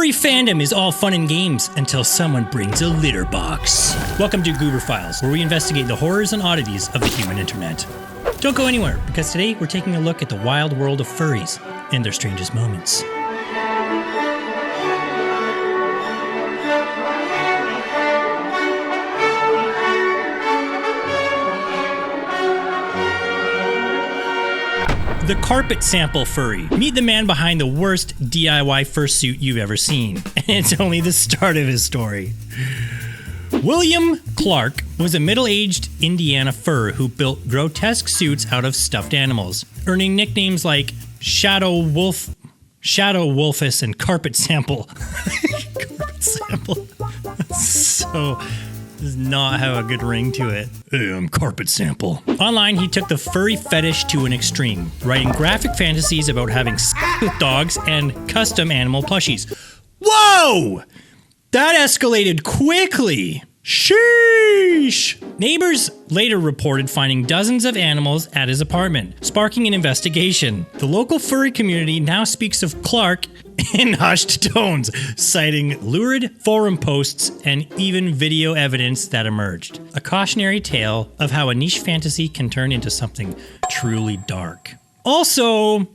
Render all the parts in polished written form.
Furry fandom is all fun and games until someone brings a litter box. Welcome to Goober Files, where we investigate the horrors and oddities of the human internet. Don't go anywhere, because today we're taking a look at the wild world of furries and their strangest moments. The carpet sample furry. Meet the man behind the worst DIY fursuit you've ever seen. And it's only the start of his story. William Clark was a middle-aged Indiana fur who built grotesque suits out of stuffed animals, earning nicknames like Shadow Wolf, Shadow Wolfus, and Carpet Sample. Carpet Sample. So... does not have a good ring to it. Hey, I'm Carpet Sample. Online, he took the furry fetish to an extreme, writing graphic fantasies about having sex with dogs and custom animal plushies. Whoa! That escalated quickly. Sheesh! Neighbors later reported finding dozens of animals at his apartment, sparking an investigation. The local furry community now speaks of Clark in hushed tones, citing lurid forum posts and even video evidence that emerged. A cautionary tale of how a niche fantasy can turn into something truly dark. Also,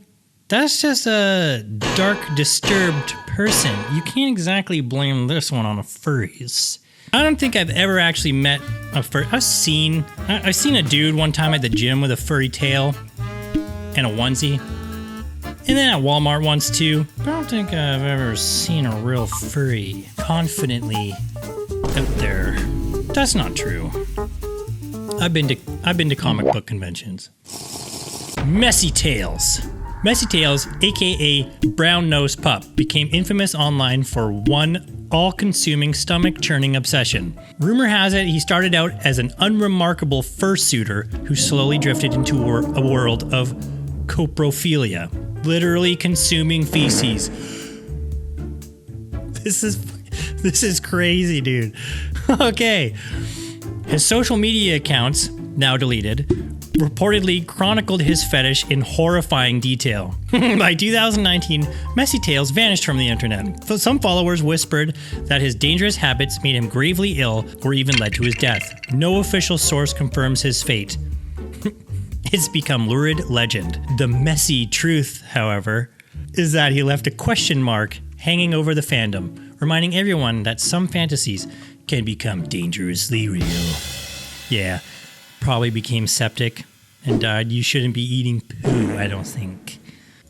that's just a dark, disturbed person. You can't exactly blame this one on the furries. I don't think I've ever actually met a furry. I've seen a dude one time at the gym with a furry tail and a onesie. And then at Walmart once too. I don't think I've ever seen a real furry confidently out there. That's not true. I've been to comic book conventions. Messy Tails. Messy Tails, aka Brown Nose Pup, became infamous online for one all-consuming stomach-churning obsession. Rumor has it he started out as an unremarkable fursuiter who slowly drifted into a world of coprophilia. Literally consuming feces. This is crazy, dude. Okay. His social media accounts, now deleted, reportedly chronicled his fetish in horrifying detail. By 2019, Messy Tails vanished from the internet. Some followers whispered that his dangerous habits made him gravely ill or even led to his death. No official source confirms his fate. It's become lurid legend. The messy truth, however, is that he left a question mark hanging over the fandom, reminding everyone that some fantasies can become dangerously real. Yeah, probably became septic and died. You shouldn't be eating poo, I don't think.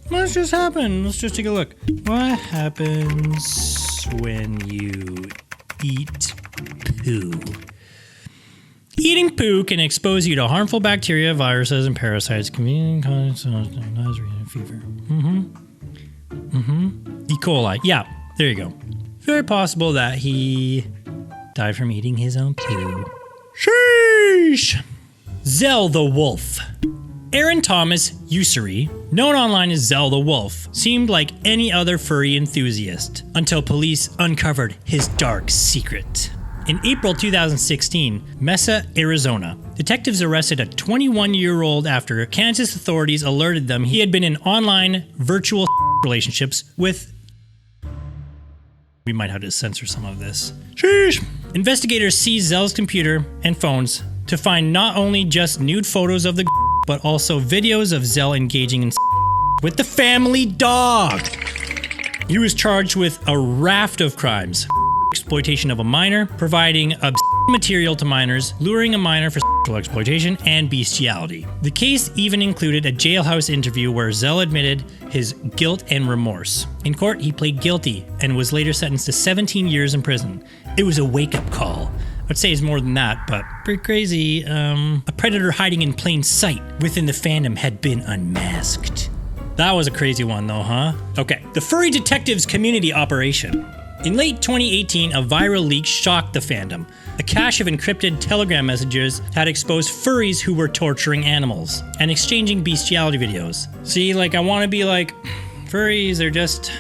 What's just happened? Let's just take a look. What happens when you eat poo? Eating poo can expose you to harmful bacteria, viruses, and parasites. Convenient fever. E. coli. Yeah, there you go. Very possible that he died from eating his own poo. Sheesh! Zel the Wolf. Aaron Thomas Usury, known online as Zel the Wolf, seemed like any other furry enthusiast until police uncovered his dark secret. In April 2016, Mesa, Arizona, detectives arrested a 21-year-old after Kansas authorities alerted them he had been in online virtual relationships with... We might have to censor some of this. Sheesh! Investigators seized Zel's computer and phones to find not only just nude photos of the but also videos of Zel engaging in with the family dog. He was charged with a raft of crimes. Exploitation of a minor, providing material to minors, luring a minor for sexual exploitation, and bestiality. The case even included a jailhouse interview where Zel admitted his guilt and remorse. In court, he pled guilty and was later sentenced to 17 years in prison. It was a wake-up call. I'd say it's more than that, but pretty crazy. A predator hiding in plain sight within the fandom had been unmasked. That was a crazy one though, huh? Okay, the Furry Detectives Community Operation. In late 2018, a viral leak shocked the fandom. A cache of encrypted Telegram messages had exposed furries who were torturing animals and exchanging bestiality videos. See, like, I want to be like, furries are just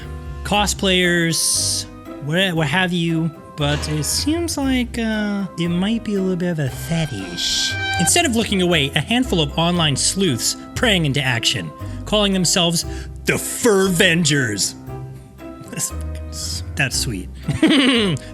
cosplayers, what have you, but it seems like it might be a little bit of a fetish. Instead of looking away, a handful of online sleuths sprang into action, calling themselves the Fur Avengers. Files. That's sweet.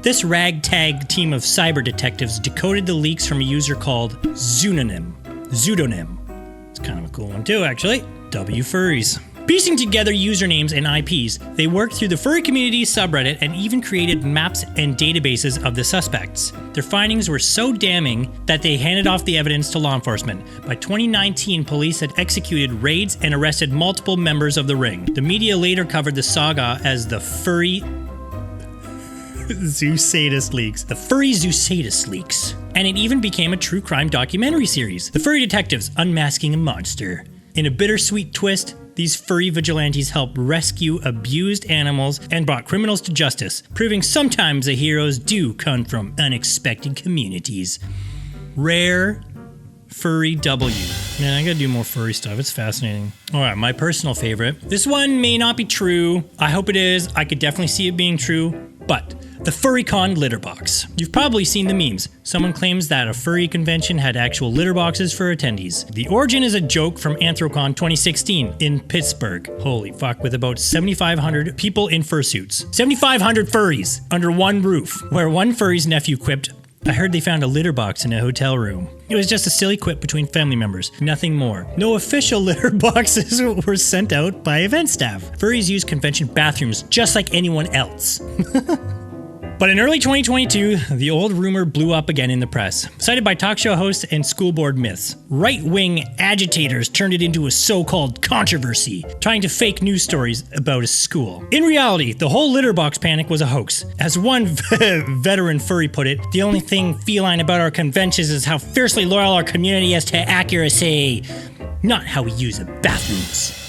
This ragtag team of cyber detectives decoded the leaks from a user called Pseudonym. It's kind of a cool one too, actually. Furries. Piecing together usernames and IPs, they worked through the furry community subreddit and even created maps and databases of the suspects. Their findings were so damning that they handed off the evidence to law enforcement. By 2019, police had executed raids and arrested multiple members of the ring. The media later covered the saga as the Furry Zoosadist leaks. The Furry Zoosadist leaks. And it even became a true crime documentary series. The Furry Detectives Unmasking a Monster. In a bittersweet twist, these furry vigilantes helped rescue abused animals and brought criminals to justice, proving sometimes the heroes do come from unexpected communities. Rare Furry W. Man, I gotta do more furry stuff. It's fascinating. Alright, my personal favorite. This one may not be true. I hope it is. I could definitely see it being true. But the FurryCon litter box. You've probably seen the memes. Someone claims that a furry convention had actual litter boxes for attendees. The origin is a joke from Anthrocon 2016 in Pittsburgh. Holy fuck, with about 7,500 people in fursuits. 7,500 furries under one roof, where one furry's nephew quipped, "I heard they found a litter box in a hotel room." It was just a silly quip between family members, nothing more. No official litter boxes were sent out by event staff. Furries use convention bathrooms just like anyone else. But in early 2022, the old rumor blew up again in the press. Cited by talk show hosts and school board myths, right-wing agitators turned it into a so-called controversy, trying to fake news stories about a school. In reality, the whole litter box panic was a hoax. As one veteran furry put it, the only thing feline about our conventions is how fiercely loyal our community is to accuracy, not how we use the bathrooms.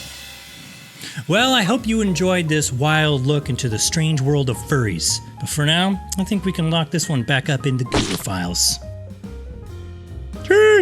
Well, I hope you enjoyed this wild look into the strange world of furries. But for now, I think we can lock this one back up in the Goober Files.